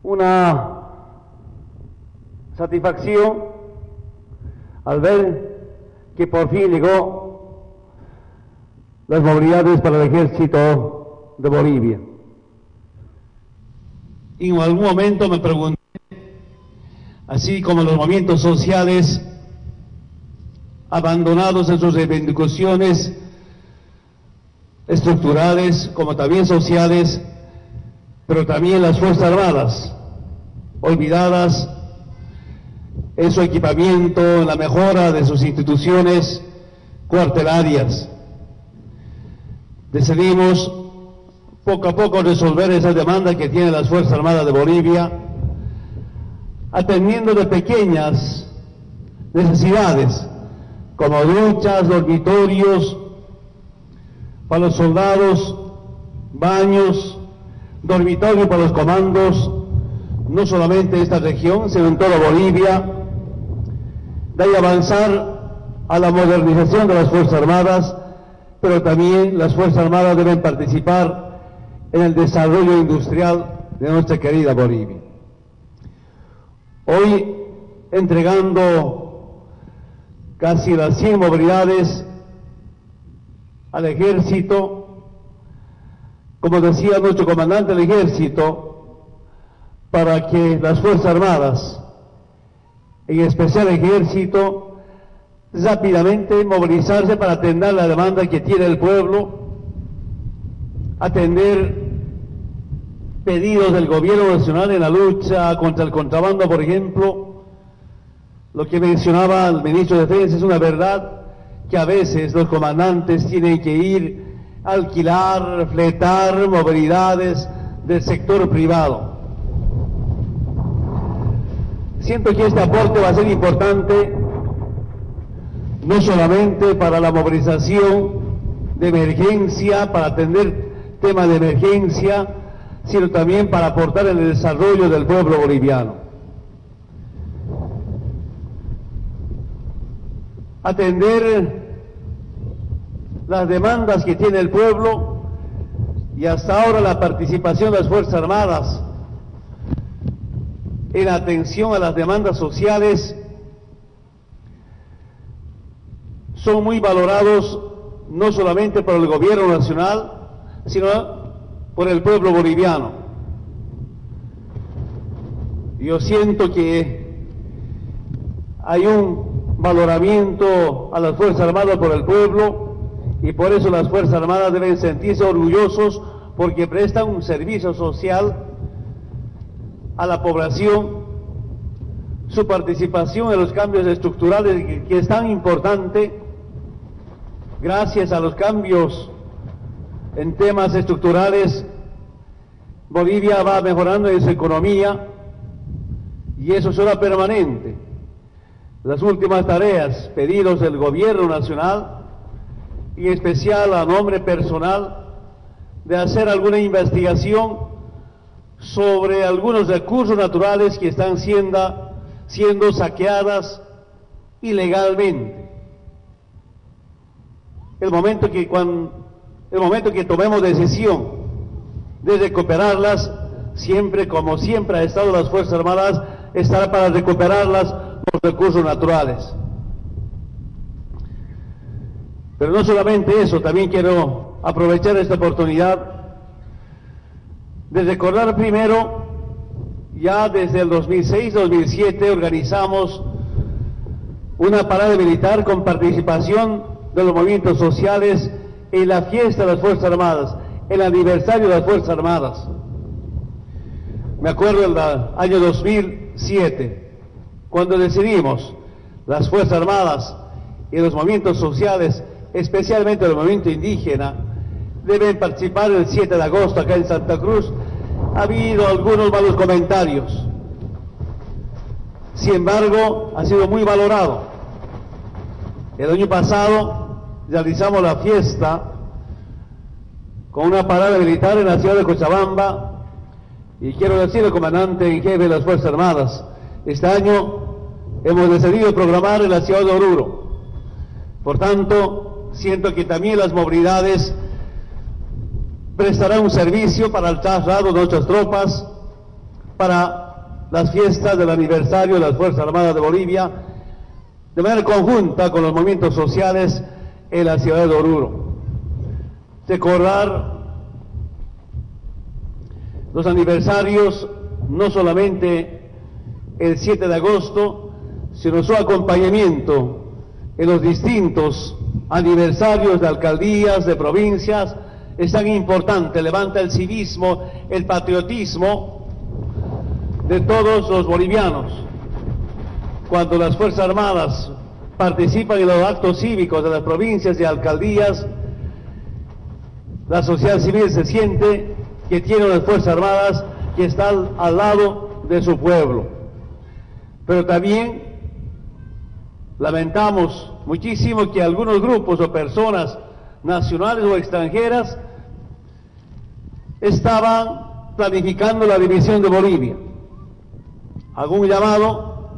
una satisfacción al ver que por fin llegó las movilidades para el ejército de Bolivia. Y en algún momento me pregunté, así como los movimientos sociales abandonados en sus reivindicaciones estructurales, como también sociales, pero también las Fuerzas Armadas, olvidadas en su equipamiento, en la mejora de sus instituciones cuartelarias. Decidimos poco a poco resolver esa demanda que tienen las Fuerzas Armadas de Bolivia, atendiendo de pequeñas necesidades, como duchas, dormitorios para los soldados, baños, dormitorio para los comandos, no solamente en esta región, sino en toda Bolivia. De ahí avanzar a la modernización de las Fuerzas Armadas, pero también las Fuerzas Armadas deben participar en el desarrollo industrial de nuestra querida Bolivia. Hoy, entregando casi las 100 movilidades al ejército, como decía nuestro comandante del ejército, para que las Fuerzas Armadas, en especial el ejército, rápidamente movilizarse para atender la demanda que tiene el pueblo, atender pedidos del gobierno nacional en la lucha contra el contrabando, por ejemplo. Lo que mencionaba el ministro de Defensa es una verdad, que a veces los comandantes tienen que ir a alquilar, fletar movilidades del sector privado. Siento que este aporte va a ser importante, no solamente para la movilización de emergencia, para atender temas de emergencia, sino también para aportar en el desarrollo del pueblo boliviano. Atender las demandas que tiene el pueblo, y hasta ahora la participación de las Fuerzas Armadas en atención a las demandas sociales son muy valorados, no solamente por el gobierno nacional, sino por el pueblo boliviano. Yo siento que hay un valoramiento a las Fuerzas Armadas por el pueblo, y por eso las Fuerzas Armadas deben sentirse orgullosos, porque prestan un servicio social a la población. Su participación en los cambios estructurales, que es tan importante. Gracias a los cambios en temas estructurales, Bolivia va mejorando en su economía, y eso será permanente. Las últimas tareas, pedidos del gobierno nacional, y en especial a nombre personal, de hacer alguna investigación sobre algunos recursos naturales que están siendo saqueadas ilegalmente. El momento que tomemos decisión de recuperarlas, siempre, como siempre ha estado las Fuerzas Armadas, estará para recuperarlas, los recursos naturales. Pero no solamente eso, también quiero aprovechar esta oportunidad de recordar primero, ya desde el 2006-2007 organizamos una parada militar con participación de los movimientos sociales en la fiesta de las Fuerzas Armadas, el aniversario de las Fuerzas Armadas. Me acuerdo del año 2007, cuando decidimos las Fuerzas Armadas y los movimientos sociales, especialmente el movimiento indígena, deben participar el 7 de agosto acá en Santa Cruz. Ha habido algunos malos comentarios, sin embargo ha sido muy valorado. El año pasado realizamos la fiesta con una parada militar en la ciudad de Cochabamba, y quiero decir al comandante en jefe de las Fuerzas Armadas, este año hemos decidido programar en la ciudad de Oruro. Por tanto, siento que también las movilidades prestarán un servicio para el traslado de nuestras tropas para las fiestas del aniversario de las Fuerzas Armadas de Bolivia, de manera conjunta con los movimientos sociales en la ciudad de Oruro. Recordar los aniversarios, no solamente el 7 de agosto, sino su acompañamiento en los distintos aniversarios de alcaldías, de provincias, es tan importante, levanta el civismo, el patriotismo de todos los bolivianos. Cuando las Fuerzas Armadas participan en los actos cívicos de las provincias y alcaldías, la sociedad civil se siente que tiene unas Fuerzas Armadas que están al lado de su pueblo. Pero también lamentamos muchísimo que algunos grupos o personas nacionales o extranjeras estaban planificando la división de Bolivia. Hago un llamado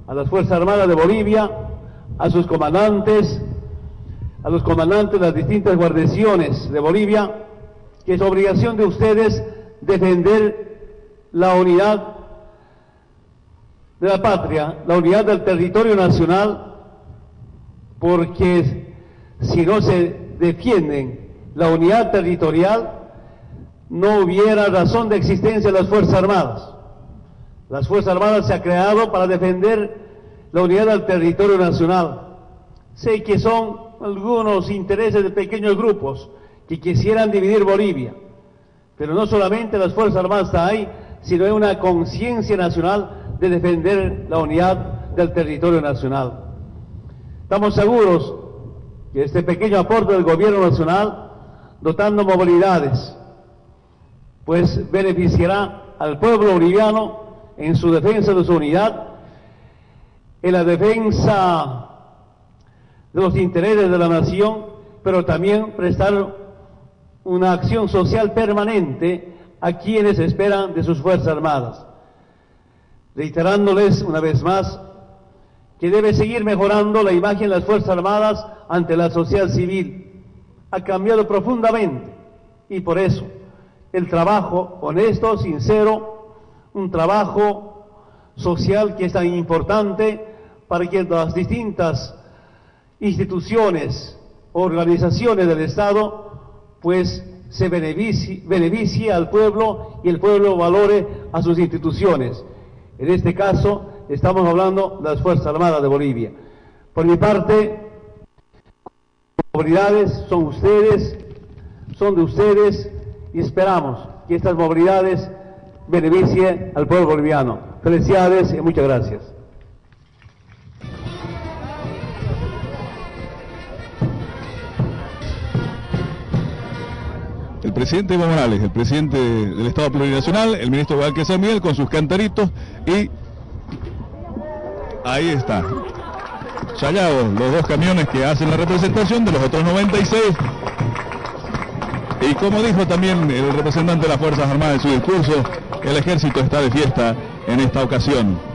a las Fuerzas Armadas de Bolivia, a sus comandantes, a los comandantes de las distintas guarniciones de Bolivia, que es obligación de ustedes defender la unidad de la patria, la unidad del territorio nacional, porque si no se defienden la unidad territorial, no hubiera razón de existencia de las Fuerzas Armadas. Las Fuerzas Armadas se han creado para defender la unidad del territorio nacional. Sé que son algunos intereses de pequeños grupos que quisieran dividir Bolivia, pero no solamente las Fuerzas Armadas están ahí, sino hay una conciencia nacional de defender la unidad del territorio nacional. Estamos seguros que este pequeño aporte del gobierno nacional, dotando movilidades, pues beneficiará al pueblo boliviano en su defensa de su unidad, en la defensa de los intereses de la nación, pero también prestar una acción social permanente a quienes esperan de sus Fuerzas Armadas. Reiterándoles una vez más que debe seguir mejorando la imagen de las Fuerzas Armadas ante la sociedad civil. Ha cambiado profundamente y por eso el trabajo honesto, sincero, un trabajo social que es tan importante para que las distintas instituciones, organizaciones del Estado, pues se beneficie al pueblo y el pueblo valore a sus instituciones. En este caso estamos hablando de las Fuerzas Armadas de Bolivia. Por mi parte, las movilidades son de ustedes y esperamos que estas movilidades beneficien al pueblo boliviano. Felicidades y muchas gracias. El presidente Evo Morales, el presidente del Estado Plurinacional, el ministro Vázquez San Miguel con sus cantaritos y ahí está, chayados los dos camiones que hacen la representación de los otros 96. Y como dijo también el representante de las Fuerzas Armadas en su discurso, el ejército está de fiesta en esta ocasión.